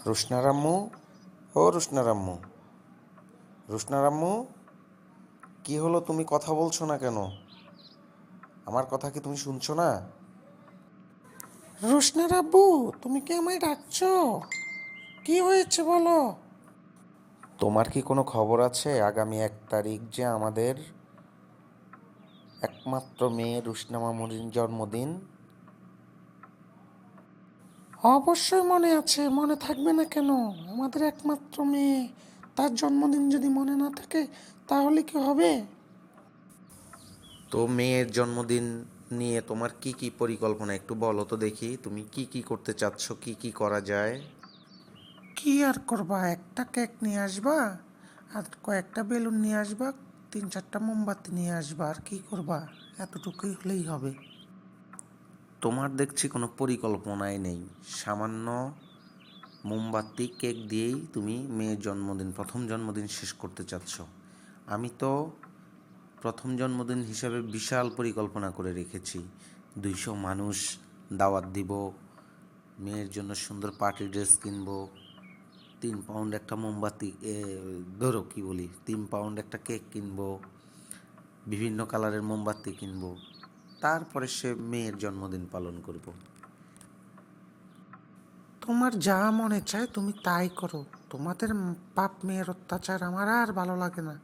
রুশনারাম্মু, ও রুশনারাম্মু, রুশনারাম্মু, কি হলো, তুমি কথা বলছো না কেন? আমার কথা কি তুমি শুনছো না? রোশনার আব্বু, তুমি কি আমায় ডাকছো? কি হয়েছে বলো। তোমার কি কোনো খবর আছে? আগামী 1 তারিখ যে আমাদের একমাত্র মেয়ে রুশনা মামুনির জন্মদিন। অবশ্যই মনে আছে, মনে থাকবে না কেন? আমাদের একমাত্র মেয়ে, তার জন্মদিন যদি মনে না থাকে তাহলে কি হবে? তো মেয়ের জন্মদিন নিয়ে তোমার কি কি পরিকল্পনা একটু বলো তো দেখি, তুমি কি কি করতে চাচ্ছ, কি কি করা যায়? কি আর করবা, একটা কেক নিয়ে আসবা, আর কয়েকটা বেলুন নিয়ে আসবা, 3-4টা মোমবাতি নিয়ে আসবা, আর কি করবা? এতটুকুই হলেই হবে। তোমার দেখছি কোনো পরিকল্পনাই নেই। সামান্য মোমবাতি কেক দিয়েই তুমি মেয়ের জন্মদিন, প্রথম জন্মদিন শেষ করতে চাচ্ছ। আমি তো প্রথম জন্মদিন হিসাবে বিশাল পরিকল্পনা করে রেখেছি। 200 মানুষ দাওয়াত দিব, মেয়ের জন্য সুন্দর পার্টি ড্রেস কিনবো, 3 পাউন্ড একটা মোমবাতি, ধরো কি বলি, 3 পাউন্ড একটা কেক কিনবো, বিভিন্ন কালারের মোমবাতি কিনবো, তারপরে সে মেয়ের জন্মদিন পালন করব। তোমার যা মনে চায় তুমি তাই করো। তোমাদের বাপ মেয়ের অত্যাচার আমার আর ভালো লাগে না।